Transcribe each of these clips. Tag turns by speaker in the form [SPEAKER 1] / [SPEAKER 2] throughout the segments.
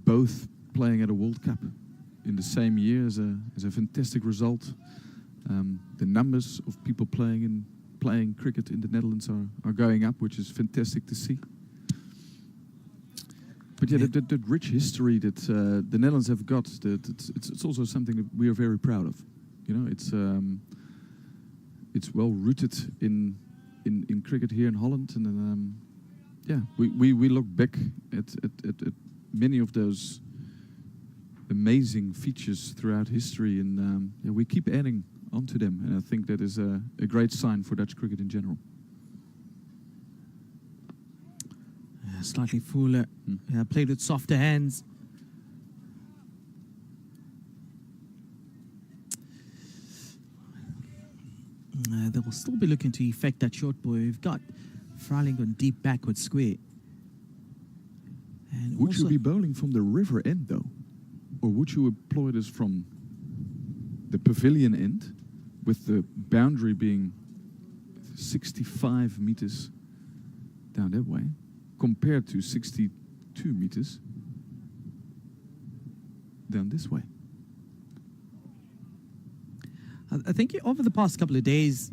[SPEAKER 1] both playing at a World Cup in the same year is a fantastic result. The numbers of people playing cricket in the Netherlands are going up, which is fantastic to see. But yeah, the rich history that the Netherlands have got, it's also something that we are very proud of. You know, it's well rooted in cricket here in Holland, and yeah, we look back at many of those amazing features throughout history, and yeah, we keep adding onto them, and I think that is a great sign for Dutch cricket in general.
[SPEAKER 2] Slightly fuller, played with softer hands. They will still be looking to effect that short ball. We've got Freiling on deep backward square. And
[SPEAKER 1] would you be bowling from the river end though? Or would you employ this from the pavilion end, with the boundary being 65 meters down that way, compared to 62 meters down this way?
[SPEAKER 2] I think over the past couple of days,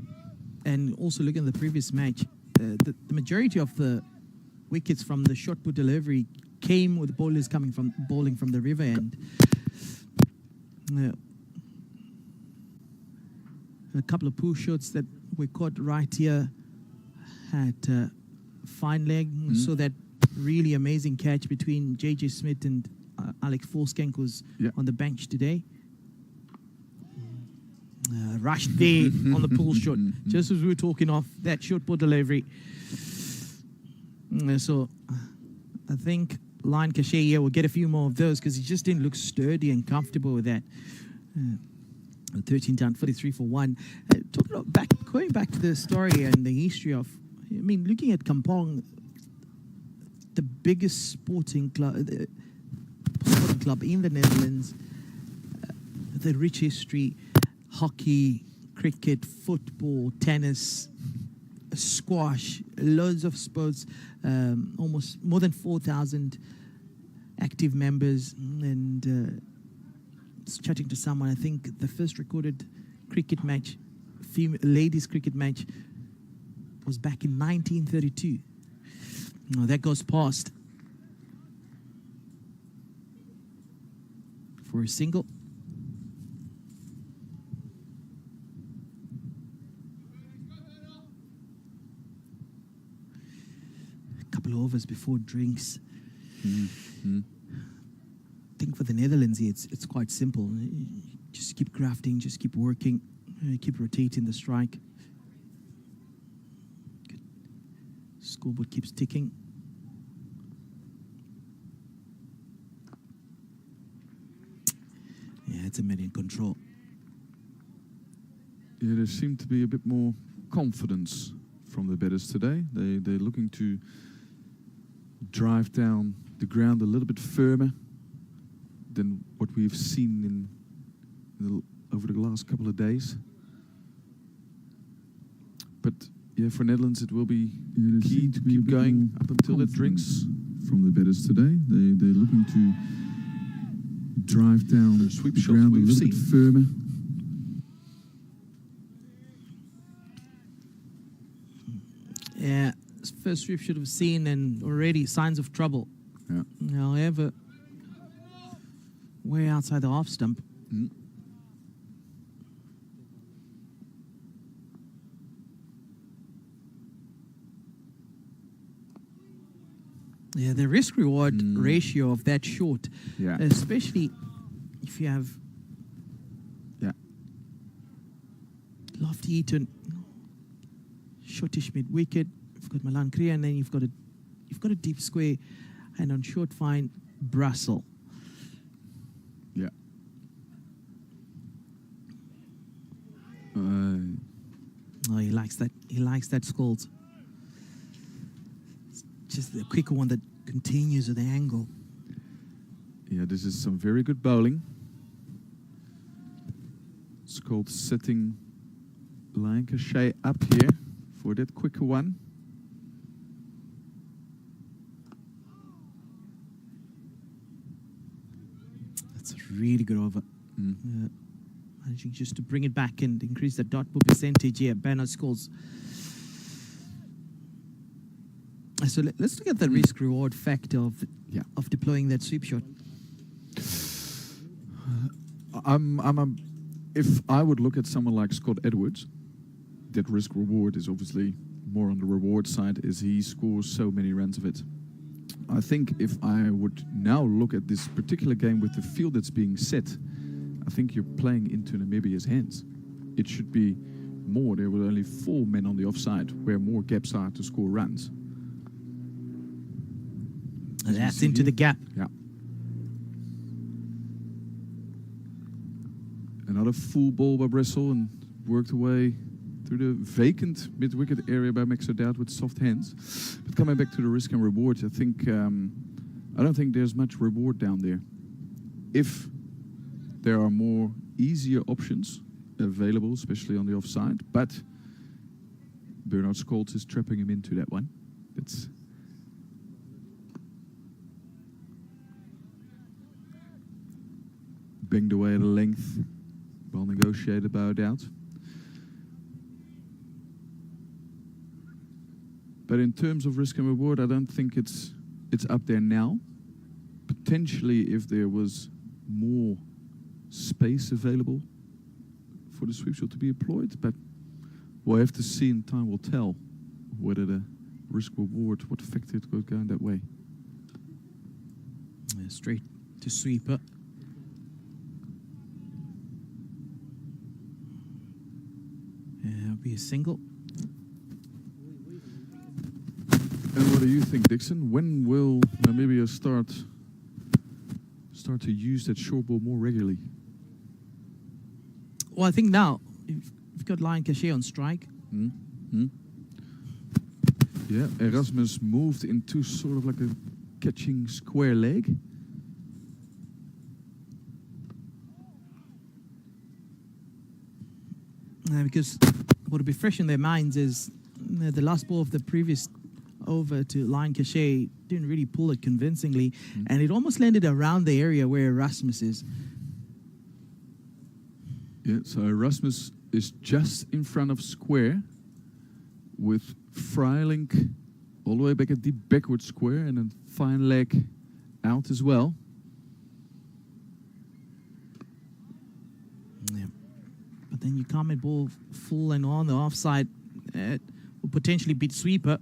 [SPEAKER 2] and also looking at the previous match, the majority of the wickets from the short put delivery came with bowlers bowling from the river end. A couple of pull shots that were caught right here had fine leg. So that really amazing catch between J.J. Smith and Alex Forskenk was on the bench today. Rushed there on the pull shot, just as we were talking off that short ball delivery. So I think Lion Cachet here will get a few more of those, because he just didn't look sturdy and comfortable with that. 13 down, 43 for 1. Going back to the story and the history of, I mean, looking at Kampong, the biggest sporting club in the Netherlands, the rich history, hockey, cricket, football, tennis, squash, loads of sports, almost more than 4,000 active members. And chatting to someone, I think the first recorded cricket match, ladies cricket match, was back in 1932. No, that goes past. For a single. A couple of overs before drinks. I think for the Netherlands here, it's quite simple. Just keep grafting, just keep working, keep rotating the strike. Good. Scoreboard keeps ticking. Yeah, it's a man in control.
[SPEAKER 1] Yeah, there seemed to be a bit more confidence from the batters today. They're looking to drive down the ground a little bit firmer than what we've seen over the last couple of days. But yeah, for Netherlands it will be key to keep going up until it drinks. From the batters today, they're looking to drive down the sweep the ground a little bit firmer.
[SPEAKER 2] Yeah, first sweep should have seen, and already signs of trouble.
[SPEAKER 1] Yeah.
[SPEAKER 2] However, way outside the half stump. Yeah, the risk-reward ratio of that shot, especially if you have Lofty Eaton, shortish mid-wicket, you've got Milan Kriya, and then you've got a deep square, and on short fine, Brussels.
[SPEAKER 1] Yeah.
[SPEAKER 2] Oh, he likes that. He likes that Scholes. Just the quicker one that continues with the angle.
[SPEAKER 1] Yeah, this is some very good bowling. It's called setting Lancashire up here for that quicker one.
[SPEAKER 2] It's a really good over.
[SPEAKER 1] Mm.
[SPEAKER 2] Managing just to bring it back and increase the dot ball percentage here. Bernard scores. So let's look at the risk-reward factor of deploying that sweep shot.
[SPEAKER 1] If I would look at someone like Scott Edwards, that risk-reward is obviously more on the reward side, as he scores so many runs of it. I think if I would now look at this particular game with the field that's being set, I think you're playing into Namibia's hands. It should be more. There were only 4 men on the offside, where more gaps are to score runs.
[SPEAKER 2] And that's into the gap.
[SPEAKER 1] Yeah. Another full ball by Bressel and worked away through the vacant mid-wicket area by Maxo with soft hands. But coming back to the risk and reward, I don't think there's much reward down there. If there are more easier options available, especially on the offside, but Bernard Scholz is trapping him into that one. That's banged away at a length. Well negotiated, bowed out. But in terms of risk and reward, I don't think it's up there now. Potentially, if there was more space available for the sweep shot to be employed, but we'll have to see, and time will tell whether the risk reward, what factor it will go in that way.
[SPEAKER 2] Straight to sweeper. It'll be a single.
[SPEAKER 1] And what do you think, Dixon? When will Namibia start to use that short ball more regularly?
[SPEAKER 2] Well, I think now you've got Lion Cachet on strike.
[SPEAKER 1] Yeah, Erasmus moved into sort of like a catching square leg.
[SPEAKER 2] Because what will be fresh in their minds is the last ball of the previous over to Lion Cachet didn't really pull it convincingly, and it almost landed around the area where Erasmus is.
[SPEAKER 1] Yeah, so Erasmus is just in front of square with Freilink all the way back at deep backward square and then fine leg out as well.
[SPEAKER 2] Yeah. But then you come at ball full and on the offside, it will potentially beat sweeper.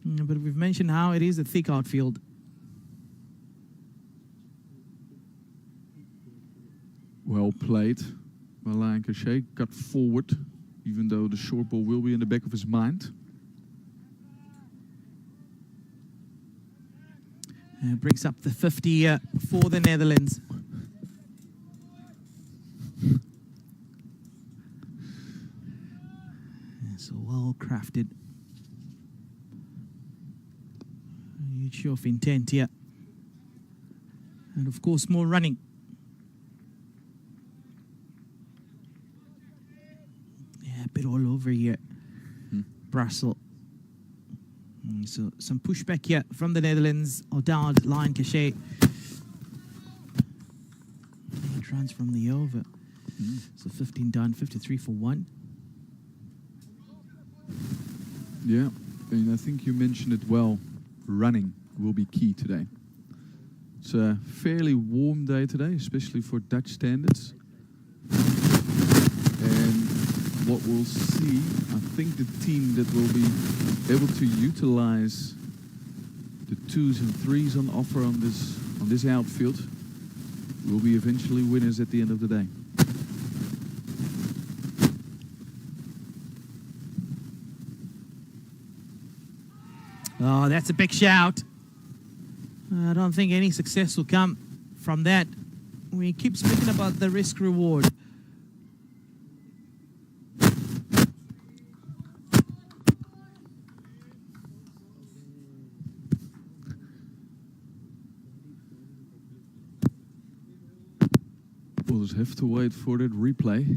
[SPEAKER 2] But we've mentioned how it is a thick outfield.
[SPEAKER 1] Well played by Lion Cachet. Got forward, even though the short ball will be in the back of his mind.
[SPEAKER 2] Brings up the 50 for the Netherlands. So well crafted. Huge show of intent here. And of course, more running. Yeah, a bit all over here. Brussels. So some pushback here from the Netherlands. O'Dowd, Lion Cachet. 8 runs from the over. So 15 done, 53 for 1.
[SPEAKER 1] Yeah, and I think you mentioned it well. Running will be key today. It's a fairly warm day today, especially for Dutch standards. And what we'll see, I think the team that will be able to utilize the 2s and 3s on offer on this outfield will be eventually winners at the end of the day.
[SPEAKER 2] Oh, that's a big shout. I don't think any success will come from that. We keep speaking about the risk reward.
[SPEAKER 1] We'll just have to wait for that replay.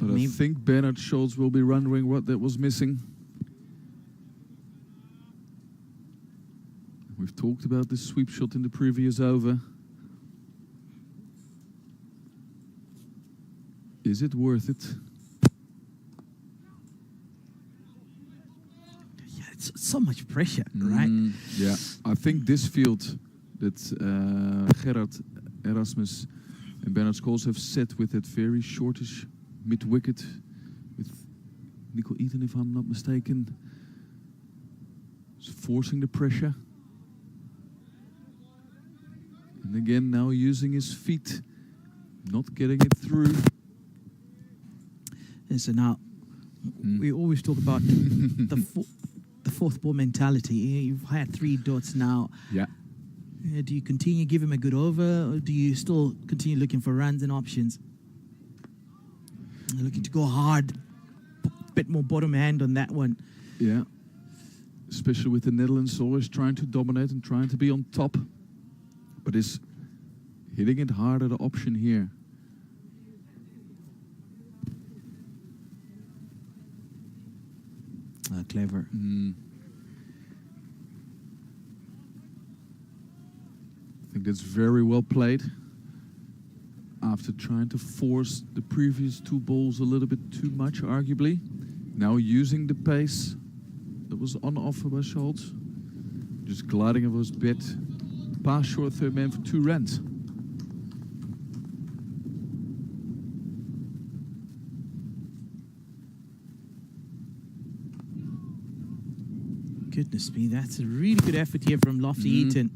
[SPEAKER 1] But I think Bernard Scholz will be wondering what that was missing. We've talked about this sweep shot in the previous over. Is it worth it?
[SPEAKER 2] Yeah, it's so much pressure, right?
[SPEAKER 1] Yeah, I think this field that Gerard, Erasmus and Bernard Scholes have set with that very shortish mid-wicket with Nicol Eaton, if I'm not mistaken, is forcing the pressure. And again, now using his feet, not getting it through.
[SPEAKER 2] And so now, we always talk about the fourth ball mentality. You've had 3 dots now.
[SPEAKER 1] Yeah.
[SPEAKER 2] Do you continue give him a good over, or do you still continue looking for runs and options? Looking to go hard, bit more bottom hand on that one.
[SPEAKER 1] Yeah. Especially with the Netherlands always trying to dominate and trying to be on top. But is hitting it harder the option here.
[SPEAKER 2] Clever.
[SPEAKER 1] I think that's very well played. After trying to force the previous 2 balls a little bit too much, arguably. Now using the pace that was on offer by Scholz. Just gliding over his bit. Past short third man for 2 runs.
[SPEAKER 2] Goodness me, that's a really good effort here from Lofty Eaton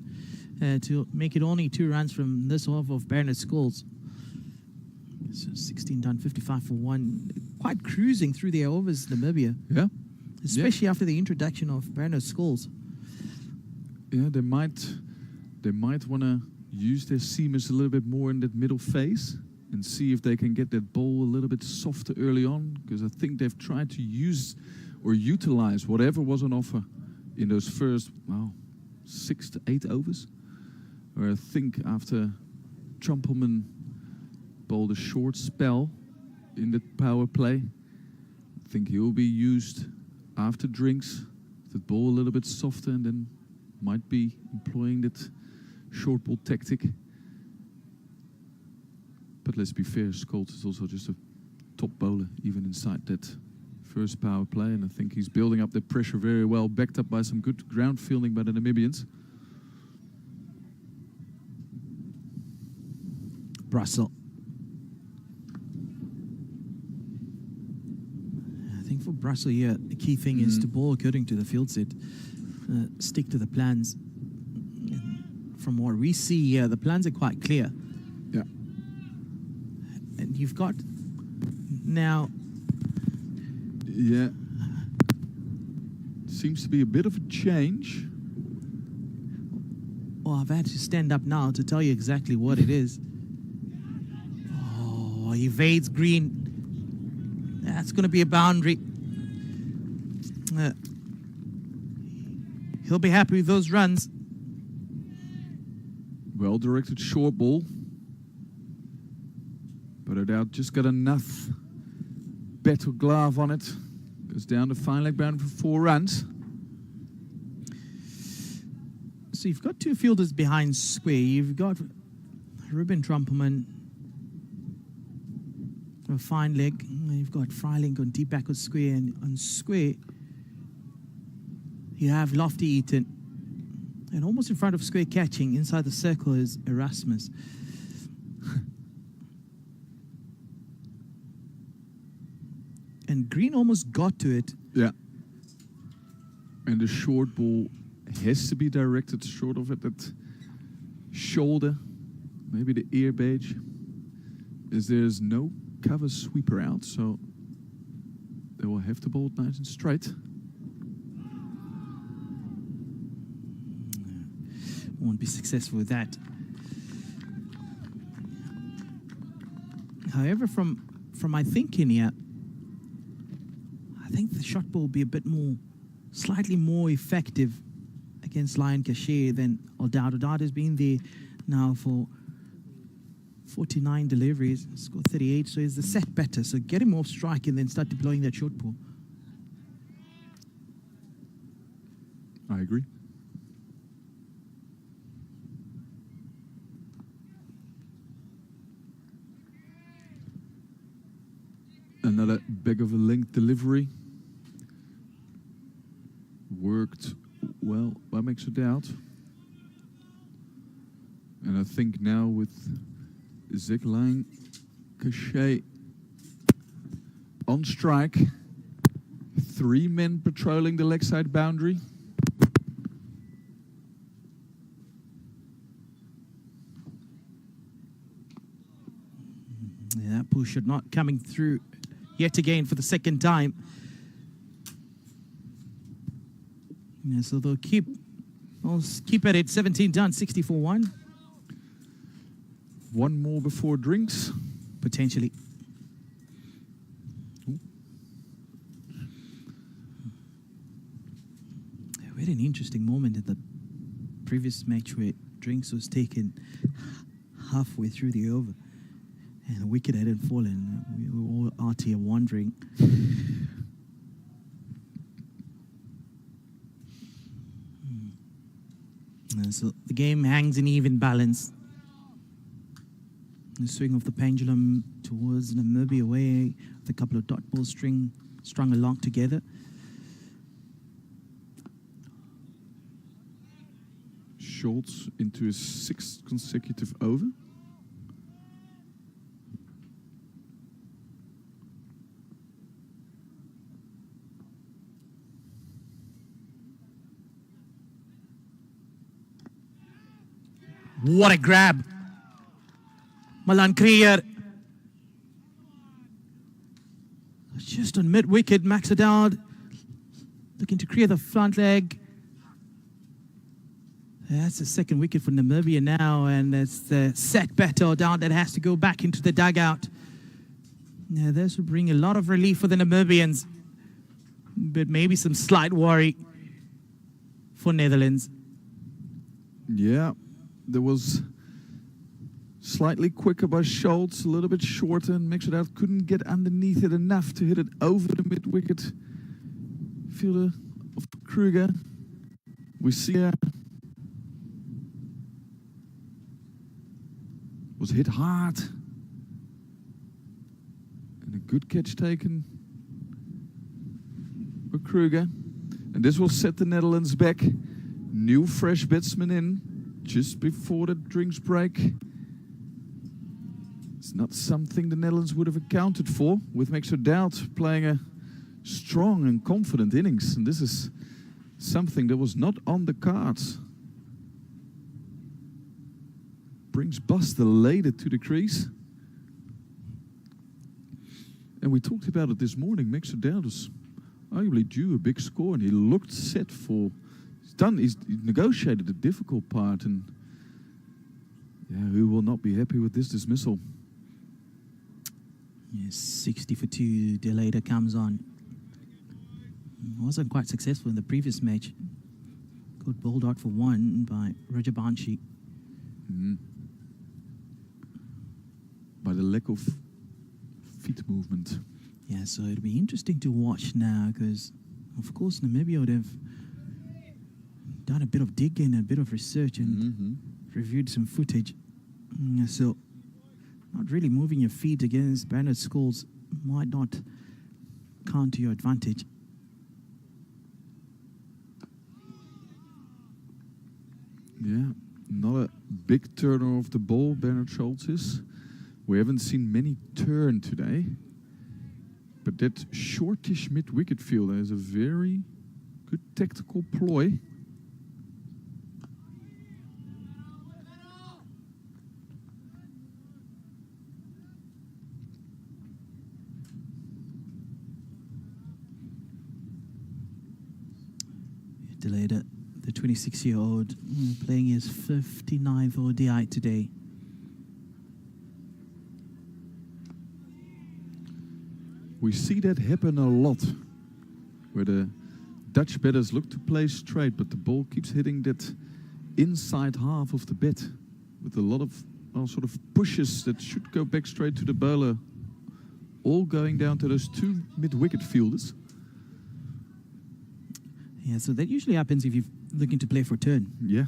[SPEAKER 2] to make it only 2 runs from this off of Bernard Scholes. So 16 done, 55 for 1. Quite cruising through their overs, Namibia.
[SPEAKER 1] Yeah.
[SPEAKER 2] Especially after the introduction of Bernard Scholes.
[SPEAKER 1] Yeah, they might want to use their seamers a little bit more in that middle phase and see if they can get that ball a little bit softer early on, because I think they've tried to use or utilize whatever was on offer in those first 6 to 8 overs. Where I think after Trumpelman bowled a short spell in the power play, I think he'll be used after drinks, the ball a little bit softer, and then might be employing that short ball tactic. But let's be fair, Scholes is also just a top bowler, even inside that first power play, and I think he's building up the pressure very well, backed up by some good ground fielding by the Namibians.
[SPEAKER 2] Brussel. I think for Brussel here, the key thing is to ball according to the field set. Stick to the plans. And from what we see here, the plans are quite clear.
[SPEAKER 1] Yeah.
[SPEAKER 2] And you've got now...
[SPEAKER 1] Yeah. Seems to be a bit of a change.
[SPEAKER 2] Well, I've had to stand up now to tell you exactly what it is. Oh, he evades green. That's going to be a boundary. He'll be happy with those runs.
[SPEAKER 1] Well directed short ball. But I doubt just got enough battle glove on it. Goes down the fine leg boundary for 4 runs.
[SPEAKER 2] So you've got 2 fielders behind square. You've got Ruben Trumpelman, a fine leg. You've got Freilink on deep backward square, and on square you have Lofty Eaton. And almost in front of square catching, inside the circle, is Erasmus. And Green almost got to it.
[SPEAKER 1] Yeah. And the short ball has to be directed short of it at shoulder, maybe the ear beige, as there's no cover sweeper out, so they will have to bowl it nice and straight.
[SPEAKER 2] Won't be successful with that. However, from my thinking here, I think the shot ball will be a bit more, slightly more effective against Lion Cachet than O'Dowd. O'Dowd has been there now for 49 deliveries, scored 38, so he's the set better. So get him off strike and then start deploying that short ball.
[SPEAKER 1] I agree. Another big of a link delivery. Worked well by Mixer Doubt. And I think now with Zigline, Cachet on strike. 3 men patrolling the leg side boundary.
[SPEAKER 2] Yeah, that push shot not coming through yet again for the second time. Yeah, so they'll keep at it. 17 done, 64-1.
[SPEAKER 1] One more before drinks.
[SPEAKER 2] Potentially. We had an interesting moment in the previous match where drinks was taken halfway through the over and the wicket hadn't fallen. We were all out here wondering. So the game hangs in even balance. The swing of the pendulum towards Namibia away with a couple of dot balls strung along together.
[SPEAKER 1] Schultz into his 6th consecutive over.
[SPEAKER 2] What a grab. Malan Krier. Just on mid-wicket, Max Adad looking to clear the front leg. That's the second wicket for Namibia now, and it's the set batter down that has to go back into the dugout. Now, this will bring a lot of relief for the Namibians, but maybe some slight worry for Netherlands.
[SPEAKER 1] Yeah, there was slightly quicker by Schultz, a little bit shorter, and Mixed Out couldn't get underneath it enough to hit it over the mid-wicket fielder of Kruger. We see was hit hard. And a good catch taken for Kruger. And this will set the Netherlands back. New fresh batsman in just before the drinks break. It's not something the Netherlands would have accounted for, with Mixer Doubt playing a strong and confident innings. And this is something that was not on the cards. Brings Buster later to the crease. And we talked about it this morning. Mixer Doubt was arguably due a big score, and he looked set for... He's negotiated the difficult part, and yeah, who will not be happy with this dismissal?
[SPEAKER 2] Yes, 60 for 2, De Later comes on. Wasn't quite successful in the previous match. Good bowled out for 1 by Rajabanshi.
[SPEAKER 1] By the lack of feet movement.
[SPEAKER 2] Yeah, so it'll be interesting to watch now, because of course Namibia would have done a bit of digging, a bit of research, and reviewed some footage. So not really moving your feet against Bernard Scholes might not count to your advantage.
[SPEAKER 1] Yeah, not a big turner of the ball, Bernard Schultz is. We haven't seen many turn today. But that shortish mid-wicket fielder is a very good tactical ploy.
[SPEAKER 2] Delayed it. The 26-year-old playing his 59th ODI today.
[SPEAKER 1] We see that happen a lot, where the Dutch batters look to play straight, but the ball keeps hitting that inside half of the bat with a lot of sort of pushes that should go back straight to the bowler, all going down to those 2 mid-wicket fielders.
[SPEAKER 2] Yeah, so that usually happens if you're looking to play for a turn.
[SPEAKER 1] Yeah.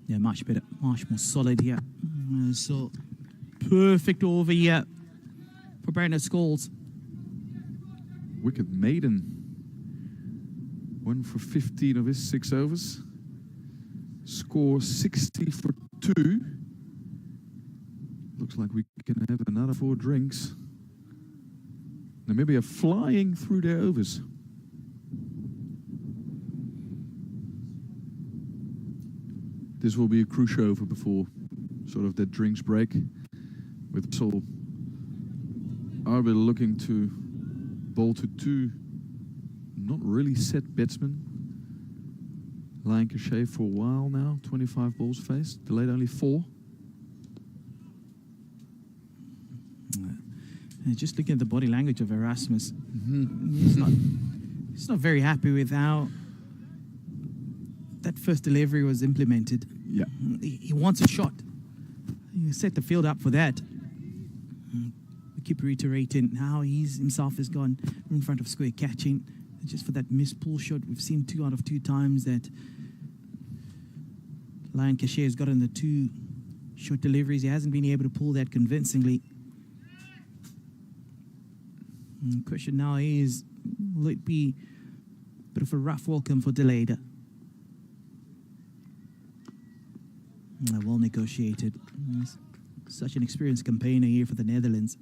[SPEAKER 2] Yeah, much better, much more solid here. So perfect over here for Bernard Scholes.
[SPEAKER 1] Wicked Maiden. 1 for 15 of his 6 overs. Score 60 for 2. Looks like we can have another 4 drinks. Namibia flying through their overs. This will be a crucial over before sort of that drinks break. With Sol Arbil looking to bowl to 2 not really set batsmen. Lancashire for a while now, 25 balls faced, delayed only 4.
[SPEAKER 2] Just looking at the body language of Erasmus, he's not very happy with how that first delivery was implemented.
[SPEAKER 1] Yeah.
[SPEAKER 2] He wants a shot. You set the field up for that. We keep reiterating how he's himself has gone in front of square catching. Just for that missed pull shot, we've seen 2 out of 2 times that Lancashire has gotten the 2 short deliveries. He hasn't been able to pull that convincingly. The question now is, will it be a bit of a rough welcome for Deleda? Well negotiated. He's such an experienced campaigner here for the Netherlands.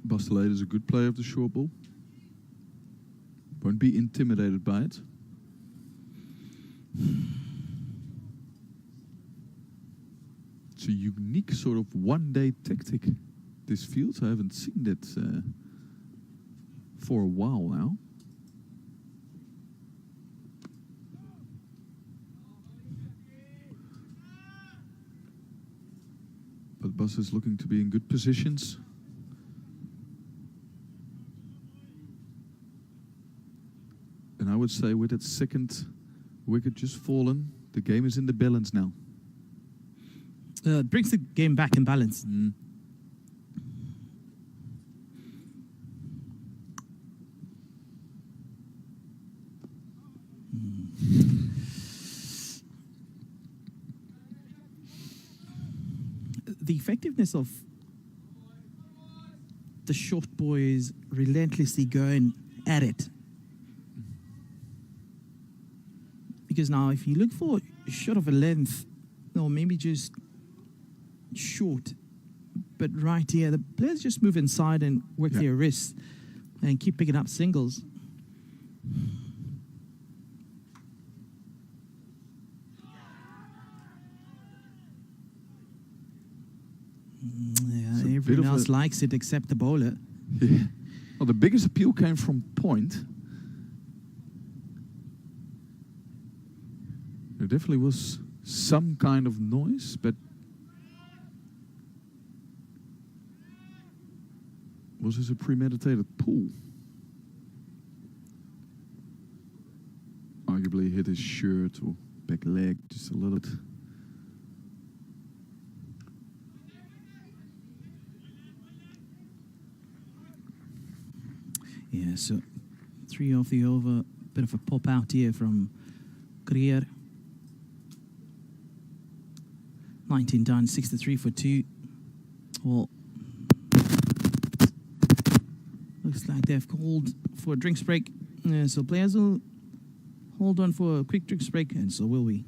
[SPEAKER 1] Bas Deleda is a good player of the short ball. Won't be intimidated by it. It's a unique sort of one-day tactic, this field. I haven't seen that for a while now. But Bas is looking to be in good positions. And I would say with that second wicket just fallen, the game is in the balance now.
[SPEAKER 2] It brings the game back in balance. The effectiveness of the short boys relentlessly going at it. Because now if you look for a shot of a length, or maybe just short, but right here, the players just move inside and work their wrists and keep picking up singles. Yeah, everyone else likes it except the bowler.
[SPEAKER 1] Yeah. Well, the biggest appeal came from point. There definitely was some kind of noise, but was this a premeditated pull? Arguably hit his shirt or back leg just a little bit.
[SPEAKER 2] Yeah, so 3 off the over, bit of a pop out here from Creer. 19 done, 63 for 2. Well, looks like they've called for a drinks break. So players will hold on for a quick drinks break, and so will we.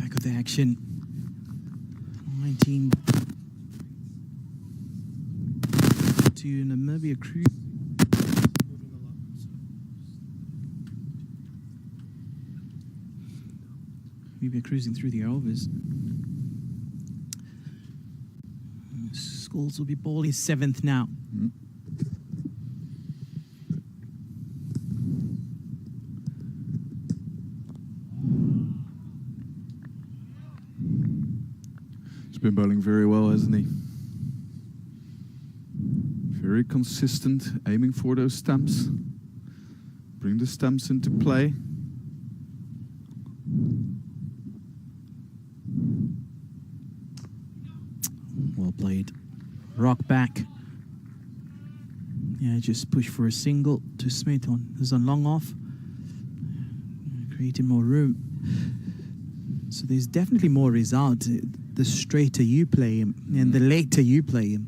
[SPEAKER 2] Back of the action. 19 to Namibia Cruise. Namibia cruising through the overs. Scholes will be ball his 7th now.
[SPEAKER 1] He's been bowling very well, hasn't he? Very consistent, aiming for those stumps. Bring the stumps into play.
[SPEAKER 2] Well played. Rock back. Yeah, just push for a single to Smith on. There's a long off. Creating more room. So there's definitely more result the straighter you play him and the later you play him.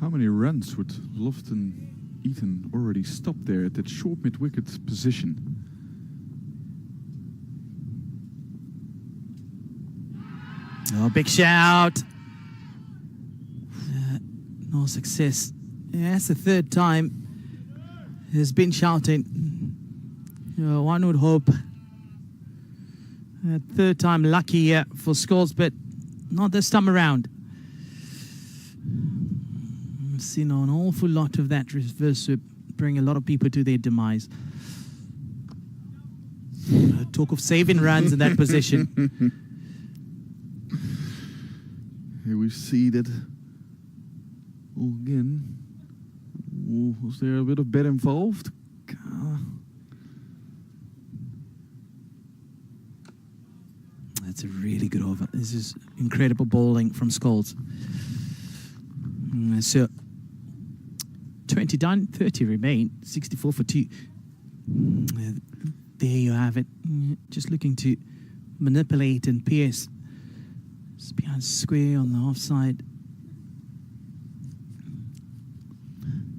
[SPEAKER 1] How many runs would Lofton Eaton already stop there at that short mid-wicket position?
[SPEAKER 2] Oh, big shout. No success. Yeah, that's the 3rd time he's been shouting. One would hope. 3rd time lucky for Scholes, but not this time around. I've seen an awful lot of that reverse sweep bring a lot of people to their demise. Talk of saving runs in that position.
[SPEAKER 1] Here we see that again. Was there a bit of bet involved?
[SPEAKER 2] That's a really good over. This is incredible bowling from Scholes. So 20 done, 30 remain, 64 for 2. There you have it. Just looking to manipulate and pierce. It's behind square on the offside.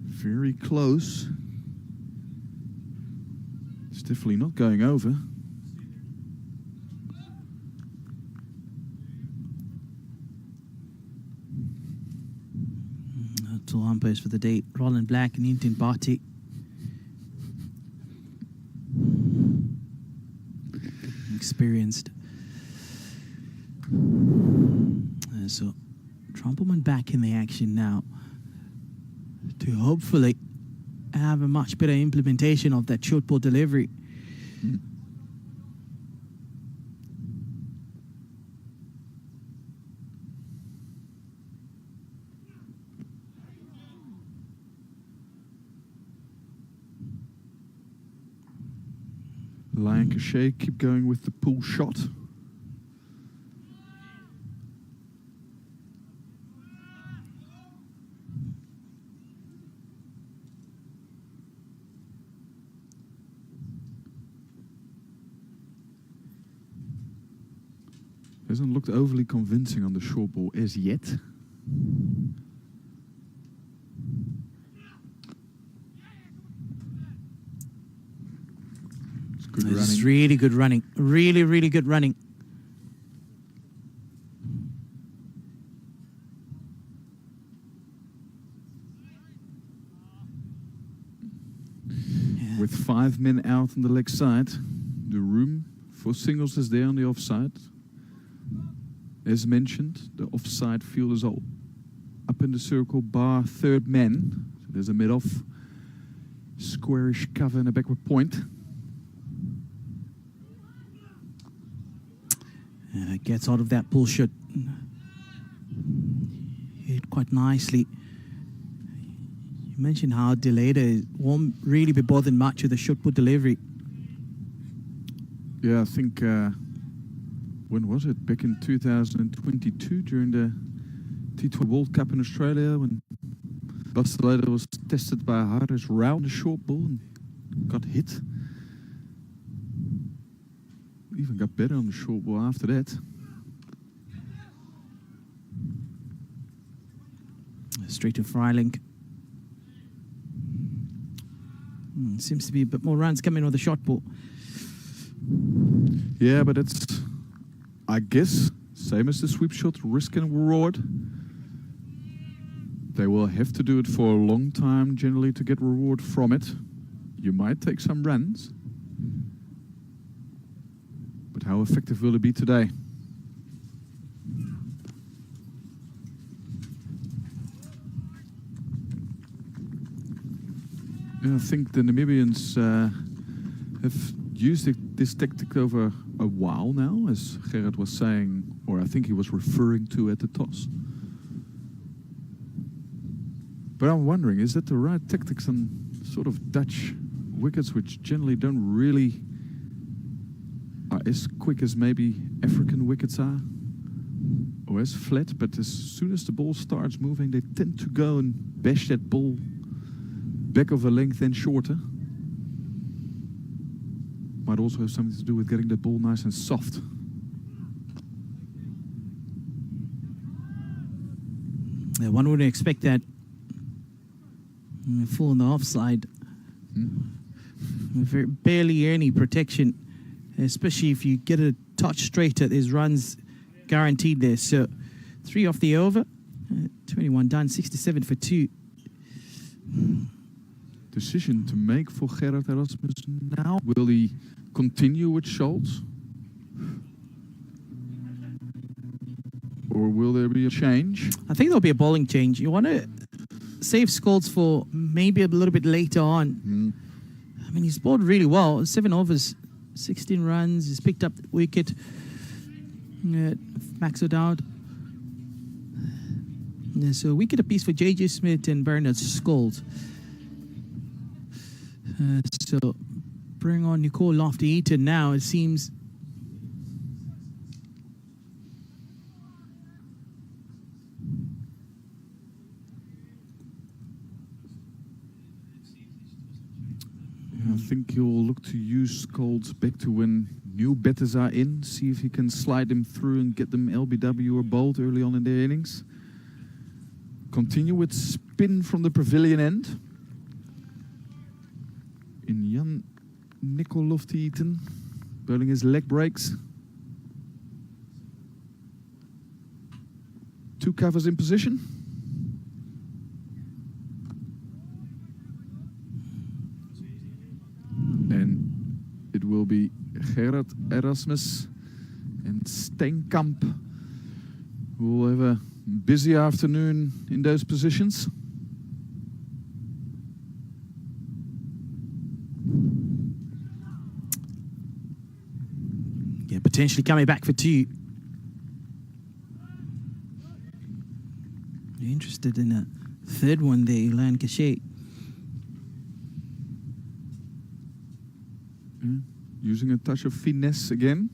[SPEAKER 1] Very close. It's definitely not going over.
[SPEAKER 2] Two umpires for the day. Roland Black and Intin Bhatti. Experienced. So Trumpelman back in the action now to hopefully have a much better implementation of that short ball delivery.
[SPEAKER 1] Lancashire keep going with the pull shot. Hasn't looked overly convincing on the short ball as yet. It's good running.
[SPEAKER 2] It's really good running. Really, really good running. Yeah.
[SPEAKER 1] With 5 men out on the leg side, the room for singles is there on the offside. As mentioned, the offside field is all up in the circle bar 3rd man. So there's a mid-off squarish cover and a backward point.
[SPEAKER 2] And it gets out of that pull shot. Hit quite nicely. You mentioned how Deleda won't really be bothered much with the shot put delivery.
[SPEAKER 1] Yeah, I think, when was it? Back in 2022 during the T20 World Cup in Australia when Deleda was tested by Harris Rao in the short ball and got hit. Even got better on the short ball after that.
[SPEAKER 2] Straight to Freiling. Seems to be a bit more runs coming with the shot ball.
[SPEAKER 1] Yeah, but it's, I guess, same as the sweep shot, risk and reward. They will have to do it for a long time generally to get reward from it. You might take some runs. But how effective will it be today? I think the Namibians have used this tactic over a while now, as Gerard was saying, or I think he was referring to at the toss. But I'm wondering, is that the right tactics on sort of Dutch wickets, which generally don't really are as quick as maybe African wickets are, or as flat, but as soon as the ball starts moving, they tend to go and bash that ball back of a length and shorter. Might also have something to do with getting the ball nice and soft.
[SPEAKER 2] Yeah, one wouldn't expect that. Full on the offside. Barely any protection, especially if you get a touch straighter. There's runs guaranteed there. So 3 off the over, 21 done, 67 for 2.
[SPEAKER 1] Decision to make for Gerard Erasmus now. Will he continue with Schultz? Or will there be a change?
[SPEAKER 2] I think there'll be a bowling change. You want to save Scholz for maybe a little bit later on. I mean, he's bowled really well. 7 overs, 16 runs. He's picked up the wicket. Max O'Dowd. Yeah, so a wicket apiece for J.J. Smith and Bernard Scholz. So bring on Nicole Lofty-Eaton now, it seems.
[SPEAKER 1] I think he'll look to use Scholz back to when new batters are in, see if he can slide them through and get them LBW or bowled early on in their innings. Continue with spin from the pavilion end. In Jan Nicol Lofty-Eaton, bowling his leg breaks. 2 covers in position. And it will be Gerard Erasmus and Steenkamp who will have a busy afternoon in those positions.
[SPEAKER 2] Yeah, potentially coming back for 2. You're interested in a third one there, Ilan Cachet.
[SPEAKER 1] Using a touch of finesse again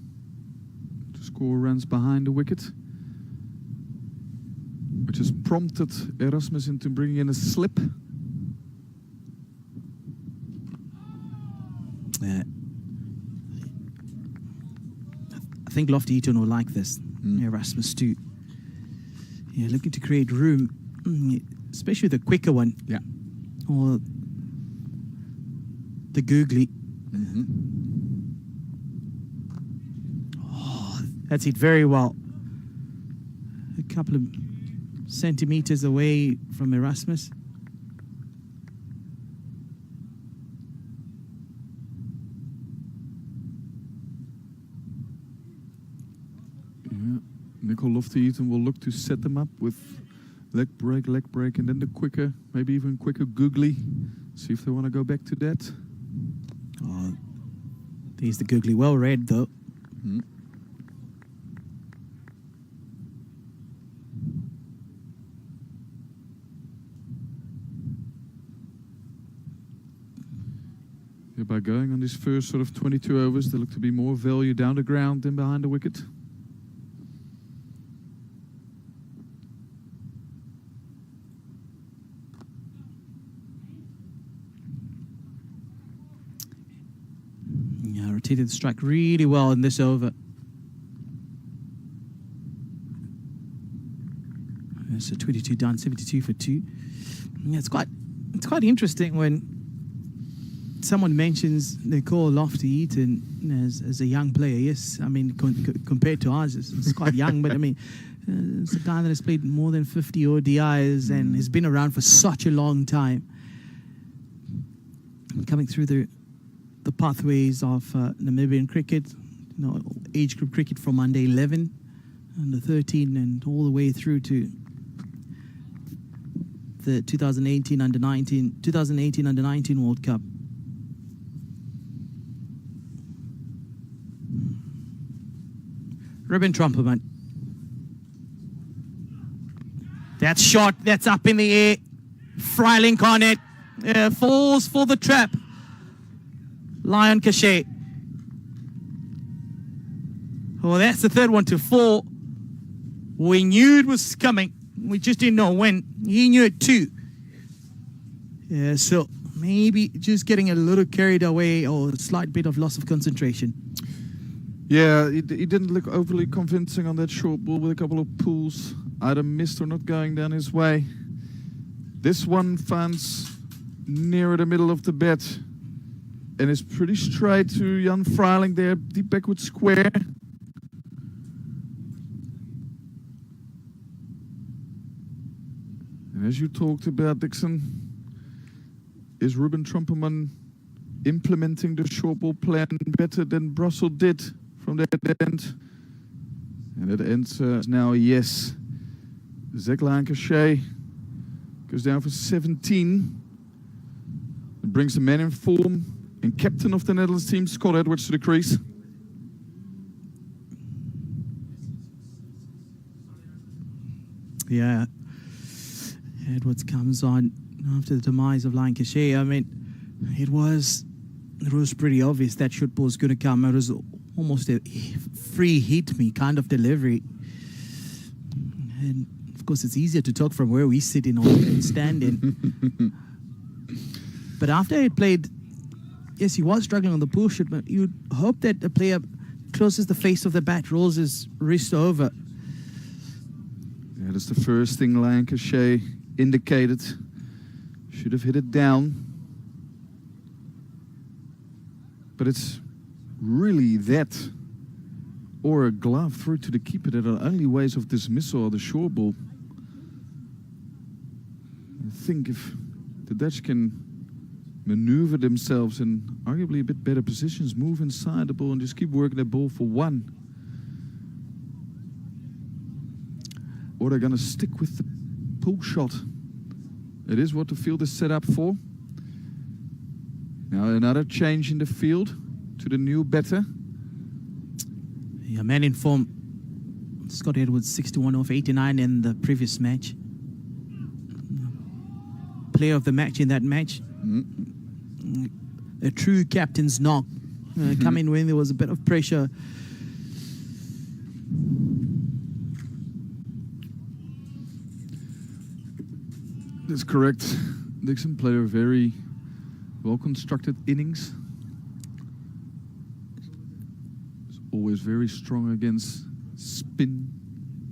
[SPEAKER 1] to score runs behind the wicket, which has prompted Erasmus into bringing in a slip.
[SPEAKER 2] I think Lofty-Eaton will like this. Erasmus too. Yeah, looking to create room, especially the quicker one.
[SPEAKER 1] Yeah.
[SPEAKER 2] Or the googly. Oh, that's it very well. A couple of centimeters away from Erasmus.
[SPEAKER 1] Nicol Lofty-Eaton will look to set them up with leg break, and then the quicker, maybe even quicker googly. See if they want to go back to that.
[SPEAKER 2] Oh, there's the googly. Well read, though.
[SPEAKER 1] Yeah, by going on this first sort of 22 overs, they look to be more value down the ground than behind the wicket.
[SPEAKER 2] Rotated the strike really well in this over. So 22 down, 72 for 2. Yeah, it's quite interesting when someone mentions Nicole Lofty-Eaton as a young player. Yes, I mean, compared to ours, it's quite young, but I mean, it's a guy that has played more than 50 ODIs and has been around for such a long time. Coming through the pathways of Namibian cricket, age group cricket from under 11, under 13, and all the way through to the 2018 under 19 World Cup. Ruben Tromperman. That shot, that's up in the air. Freilink on it. Falls for the trap. Lion Cachet. Well, that's the third one to fall. We knew it was coming. We just didn't know when. He knew it too. Yeah, so maybe just getting a little carried away or a slight bit of loss of concentration.
[SPEAKER 1] Yeah, he didn't look overly convincing on that short ball with a couple of pulls. Either missed or not going down his way. This one finds nearer the middle of the bat. And it's pretty straight to Jan Freilink there, deep backward square. And as you talked about, Dixon, is Ruben Tromperman implementing the short ball plan better than Brussels did from that end? And that answer is now a yes. Zach Lancashire goes down for 17. It brings the man in form and captain of the Netherlands team, Scott Edwards, to the crease.
[SPEAKER 2] Yeah. Edwards comes on after the demise of Lancashire. I mean, it was pretty obvious that short ball was going to come. It was almost a free hit me kind of delivery. And of course, it's easier to talk from where we sit in or stand in. But after he played, yes, he was struggling on the pull shot, but you'd hope that the player closes the face of the bat, rolls his wrist over.
[SPEAKER 1] Yeah, that's the first thing Lancashire indicated. Should have hit it down. But it's really that or a glove through to the keeper that are only ways of dismissal of the short ball. I think if the Dutch can maneuver themselves in arguably a bit better positions, move inside the ball and just keep working the ball for one, or they're going to stick with the pull shot. It is what the field is set up for. Now another change in the field to the new batter.
[SPEAKER 2] Yeah, man in form. Scott Edwards, 61 off 89 in the previous match. Player of the match in that match. A true captain's knock. Coming when there was a bit of pressure.
[SPEAKER 1] That's correct. Dixon played a very well-constructed innings. He's always very strong against spin,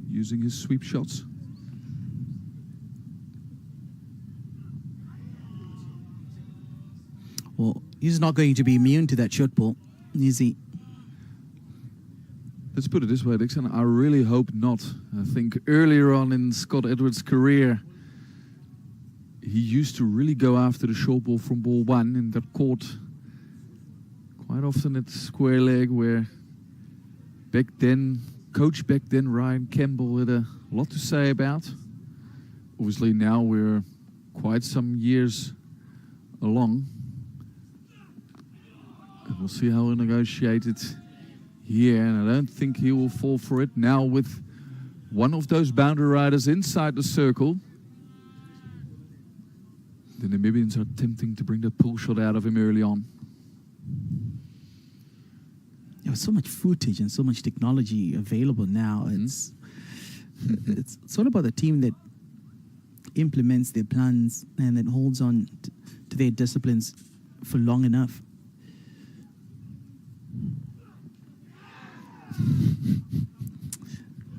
[SPEAKER 1] using his sweep shots.
[SPEAKER 2] Well, he's not going to be immune to that short ball, is he?
[SPEAKER 1] Let's put it this way, Dixon. I really hope not. I think earlier on in Scott Edwards' career, he used to really go after the short ball from ball one and got caught quite often at square leg, where coach back then, Ryan Campbell, had a lot to say about. Obviously now we're quite some years along. And we'll see how we negotiate it here, and I don't think he will fall for it now with one of those boundary riders inside the circle. The Namibians are attempting to bring that pull shot out of him early on.
[SPEAKER 2] There was so much footage and so much technology available now. It's all about the team that implements their plans and that holds on to their disciplines for long enough.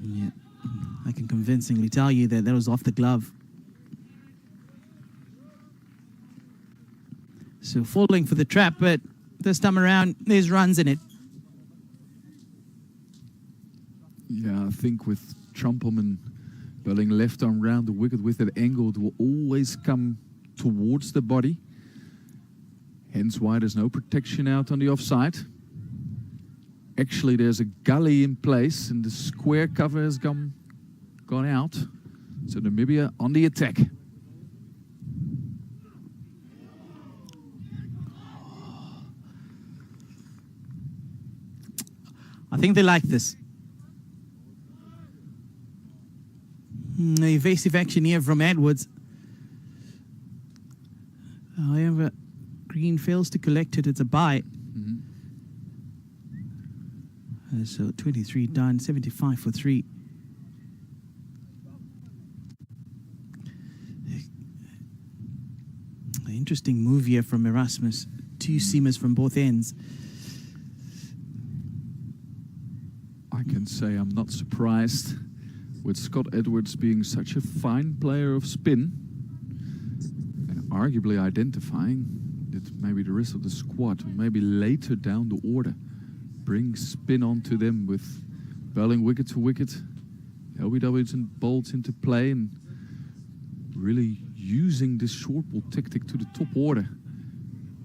[SPEAKER 2] Yeah, I can convincingly tell you that was off the glove. So falling for the trap, but this time around, there's runs in it.
[SPEAKER 1] Yeah, I think with Trumpelman bowling left arm round the wicket with that angle, it will always come towards the body. Hence why there's no protection out on the offside. Actually, there's a gully in place and the square cover has gone out. So Namibia on the attack.
[SPEAKER 2] I think they like this. Evasive action here from Edwards. However, Green fails to collect it. It's a bye. So 23 done, 75 for 3. Interesting move here from Erasmus. 2 seamers from both ends.
[SPEAKER 1] I can say I'm not surprised with Scott Edwards being such a fine player of spin and arguably identifying that maybe the rest of the squad, maybe later down the order, bring spin onto them with bowling wicket to wicket, LBWs and bolts into play, and really using this short ball tactic to the top order,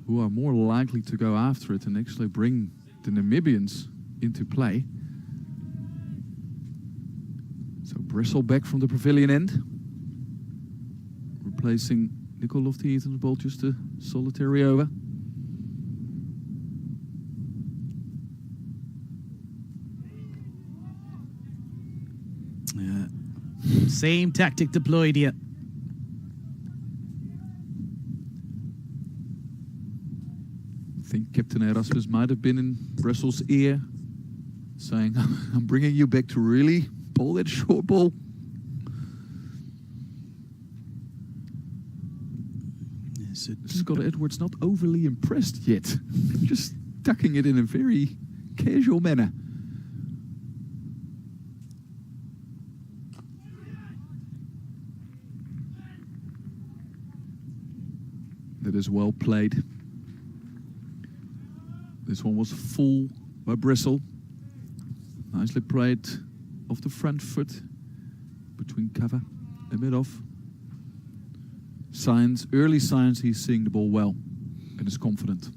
[SPEAKER 1] who are more likely to go after it and actually bring the Namibians into play. So Bristol back from the pavilion end, replacing Nicol Lofty-Eaton's ball, just a solitary over.
[SPEAKER 2] Same tactic deployed here.
[SPEAKER 1] I think Captain Erasmus might have been in Bristol's ear, saying, I'm bringing you back to really bowl that short ball.
[SPEAKER 2] So
[SPEAKER 1] Scott Edwards not overly impressed yet, just tucking it in a very casual manner. That is well played. This one was full by Bristol. Nicely played off the front foot, between cover and mid-off. Signs, early signs he's seeing the ball well and is confident.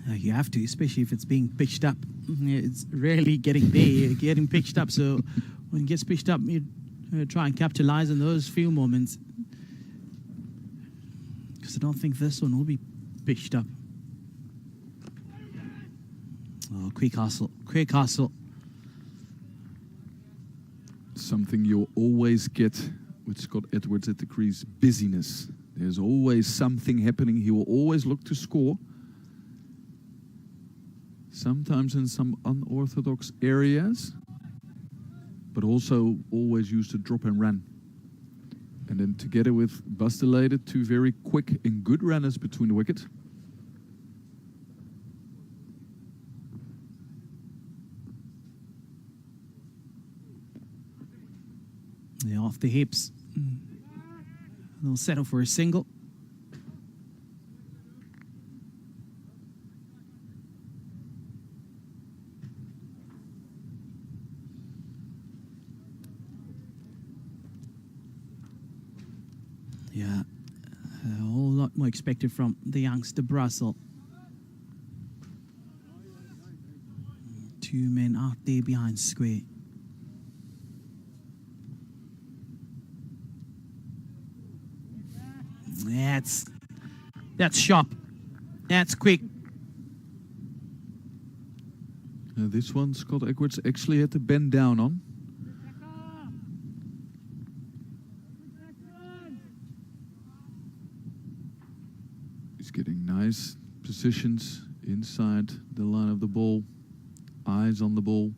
[SPEAKER 2] You have to, especially if it's being pitched up. It's rarely getting there, getting pitched up. So when it gets pitched up, you try and capitalize on those few moments. Because I don't think this one will be pitched up. Oh, quick hustle, quick hustle.
[SPEAKER 1] Something you'll always get with Scott Edwards at the crease: busyness. There's always something happening. He will always look to score. Sometimes in some unorthodox areas, but also always used to drop and run. And then together with Bastelated, 2 very quick and good runners between the wicket.
[SPEAKER 2] Yeah, off the hips. They'll settle for a single. Yeah, a whole lot more expected from the youngster Brussel. 2 men out there behind square. That's sharp. That's quick.
[SPEAKER 1] This one Scott Edwards actually had to bend down on. He's getting nice positions inside the line of the ball. Eyes on the ball.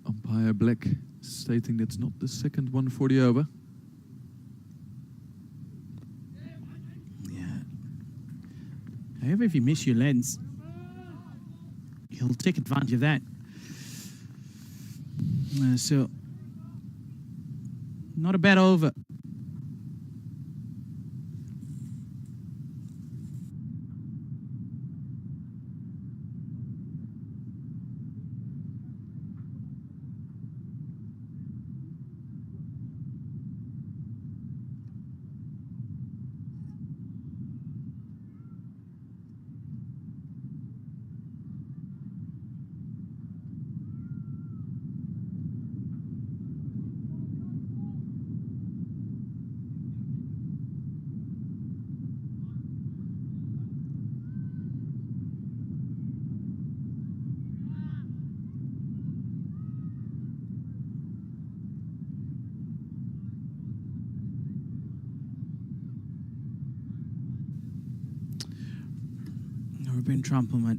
[SPEAKER 1] Umpire Black stating that's not the second one for the over.
[SPEAKER 2] Yeah. However, if you miss your lens, he'll take advantage of that. So, not a bad over. Ruben Trumpelman.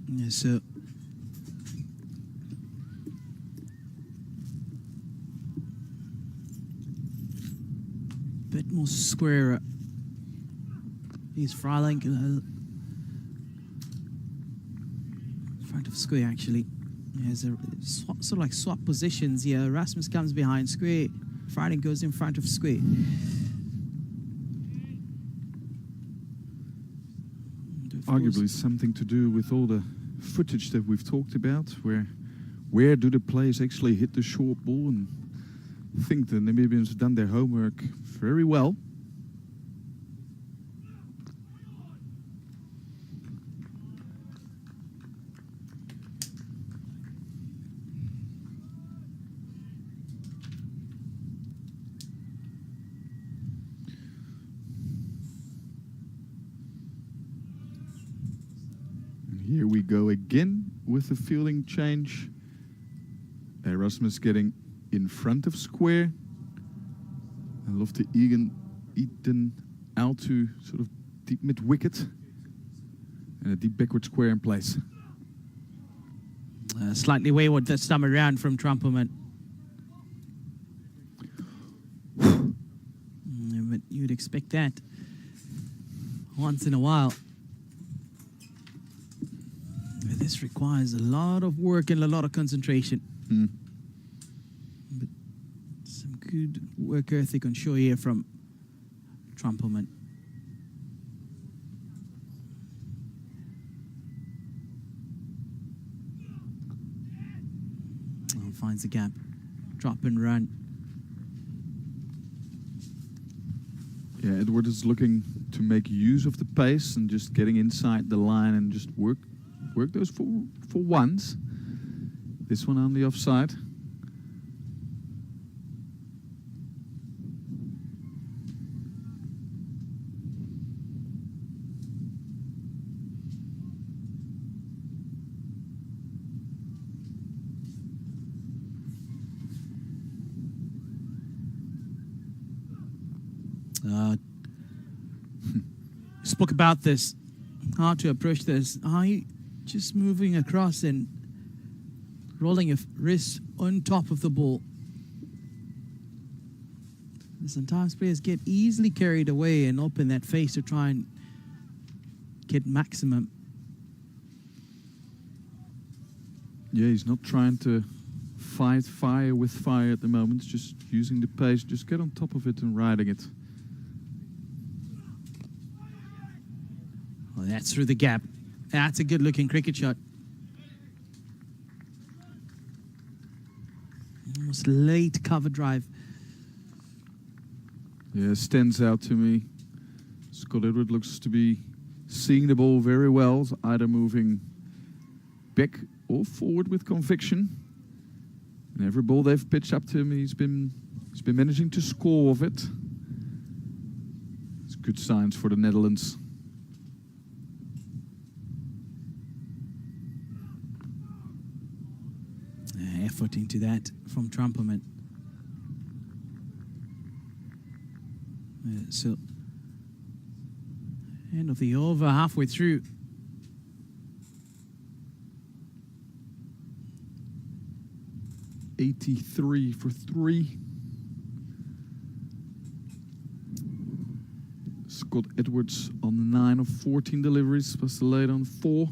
[SPEAKER 2] Yeah, so bit more square. He's Freiling front of square actually. There's a sort of like swap positions here. Rasmus comes behind square. Freiling goes in front of square.
[SPEAKER 1] Arguably something to do with all the footage that we've talked about, where do the players actually hit the short ball, and I think the Namibians have done their homework very well. Here we go again with the fielding change. Erasmus getting in front of square. I love the Eden out to sort of deep mid wicket. And a deep backward square in place.
[SPEAKER 2] Slightly wayward this time around from Trumpelman. But you'd expect that once in a while. This requires a lot of work and a lot of concentration. But some good work ethic on show here from Trumpelman. Oh, finds the gap. Drop and run.
[SPEAKER 1] Yeah, Edward is looking to make use of the pace and just getting inside the line and just work those for ones. This one on the offside.
[SPEAKER 2] Spoke about this, how to approach this. How you just moving across and rolling your wrist on top of the ball. Sometimes players get easily carried away and open that face to try and get maximum.
[SPEAKER 1] Yeah, he's not trying to fight fire with fire at the moment. It's just using the pace, just get on top of it and riding it.
[SPEAKER 2] Well, that's through the gap. That's a good-looking cricket shot. Almost late cover drive.
[SPEAKER 1] Yeah, stands out to me. Scott Edward looks to be seeing the ball very well, either moving back or forward with conviction. And every ball they've pitched up to him, he's been managing to score of it. It's good signs for the Netherlands.
[SPEAKER 2] Effort into that from Trumpelman. So, end of the over, halfway through.
[SPEAKER 1] .83 for 3. Scott Edwards on 9 of 14 deliveries, plus the late on 4.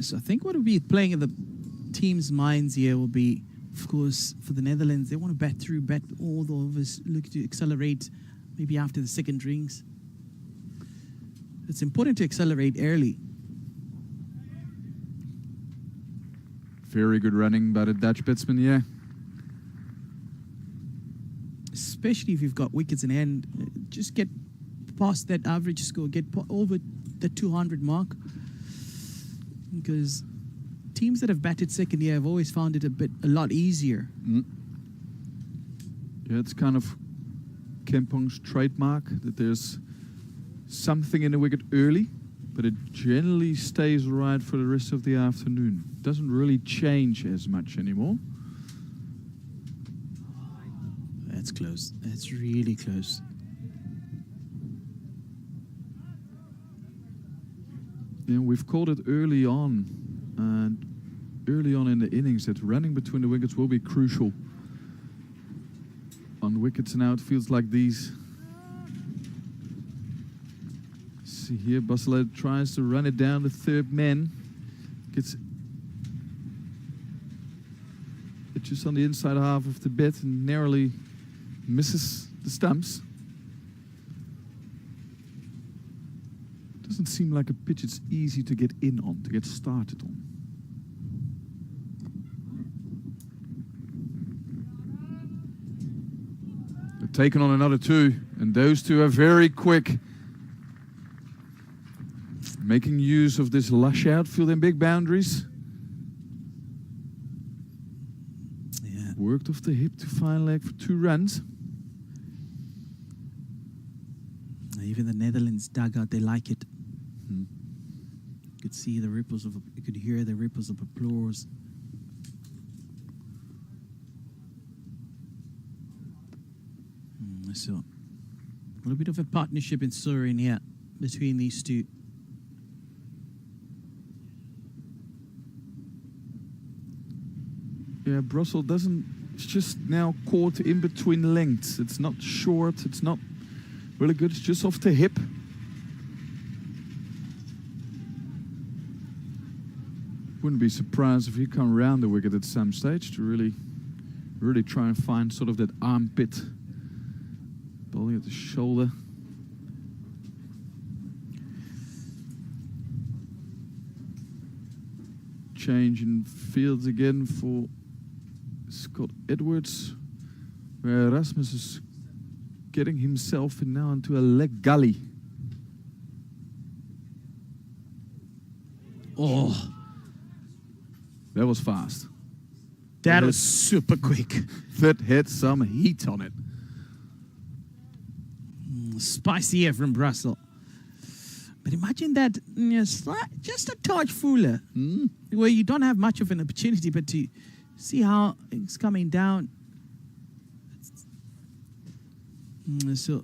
[SPEAKER 2] So I think what will be playing in the team's minds here will be, of course, for the Netherlands, they want to bet all the overs, look to accelerate maybe after the second rings. It's important to accelerate early.
[SPEAKER 1] Very good running by the Dutch batsman, yeah.
[SPEAKER 2] Especially if you've got wickets in hand, just get past that average score, get over the 200 mark. Because teams that have batted second year have always found it a lot easier.
[SPEAKER 1] Yeah, it's kind of Kempong's trademark that there's something in the wicket early, but it generally stays right for the rest of the afternoon. Doesn't really change as much anymore.
[SPEAKER 2] That's close. That's really close.
[SPEAKER 1] Yeah, we've called it early on in the innings that running between the wickets will be crucial. On wickets and outfields like these. See here, Bachelet tries to run it down the third man. Gets it just on the inside half of the bat and narrowly misses the stumps. Doesn't seem like a pitch it's easy to get in on, to get started on. They're taking on another two, and those two are very quick. Making use of this lush outfield and big boundaries.
[SPEAKER 2] Yeah.
[SPEAKER 1] Worked off the hip to fine leg for 2 runs.
[SPEAKER 2] Even the Netherlands dugout, they like it. You could see the ripples of, you could hear the ripples of applause. So, a little bit of a partnership in soaring here between these two.
[SPEAKER 1] Yeah, Brussels it's just now caught in between lengths. It's not short, it's not really good, it's just off the hip. Wouldn't be surprised if he come around the wicket at some stage to really try and find sort of that armpit. Bowling at the shoulder. Change in fields again for Scott Edwards, where Rasmus is getting himself now into a leg gully.
[SPEAKER 2] Oh,
[SPEAKER 1] that was fast.
[SPEAKER 2] that was super quick.
[SPEAKER 1] That had some heat on it.
[SPEAKER 2] Spicy here from Brussels. But imagine that, just a touch fuller, where you don't have much of an opportunity, but to see how it's coming down. So,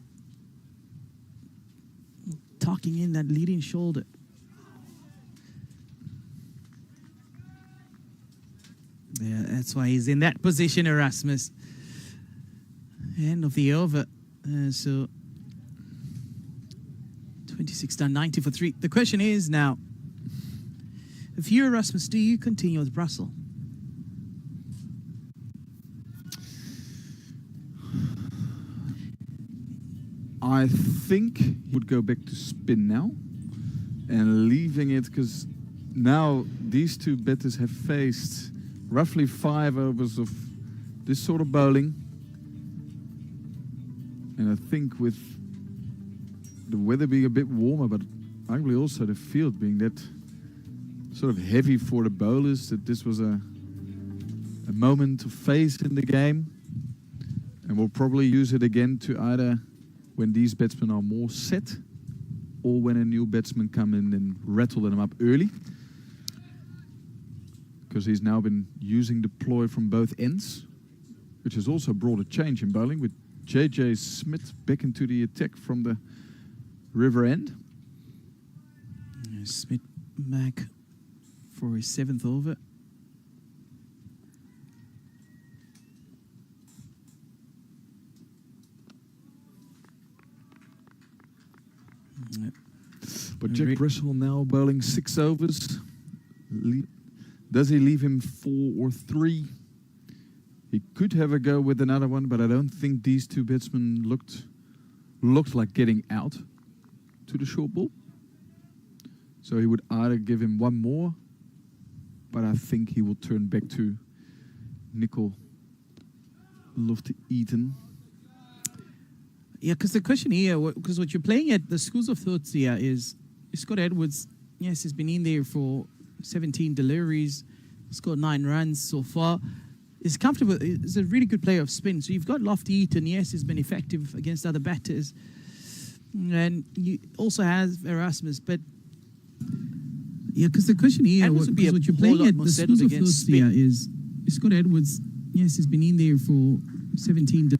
[SPEAKER 2] tucking in that leading shoulder. Yeah, that's why he's in that position, Erasmus. End of the over. So, 26 done, 90 for 3. The question is now, if you're Erasmus, do you continue with Brussels?
[SPEAKER 1] I think he would go back to spin now and leaving it, because now these two batters have faced roughly 5 overs of this sort of bowling. And I think with the weather being a bit warmer, but arguably also the field being that sort of heavy for the bowlers, that this was a moment of phase in the game. And we'll probably use it again to either when these batsmen are more set, or when a new batsman come in and rattle them up early. Because he's now been using the ploy from both ends, which has also brought a change in bowling, with J.J. Smith back into the attack from the river end.
[SPEAKER 2] Smith back for his 7th over.
[SPEAKER 1] But Jack Bristol now bowling 6 overs, Does he leave him 4 or 3? He could have a go with another one, but I don't think these two batsmen looked like getting out to the short ball. So he would either give him one more, but I think he will turn back to Nicol Lofty-Eaton.
[SPEAKER 2] Yeah, because the question here, because what you're playing at, the schools of thoughts here is Scott Edwards, yes, he's been in there for 17 deliveries, scored 9 runs so far. He's comfortable, he's a really good player of spin. So you've got Lofty-Eaton, yes, he's been effective against other batters. And you also have Erasmus, but yeah, because the question here, what you're playing at, the schools of thoughts here is Scott Edwards, yes, he's been in there for 17 deliveries.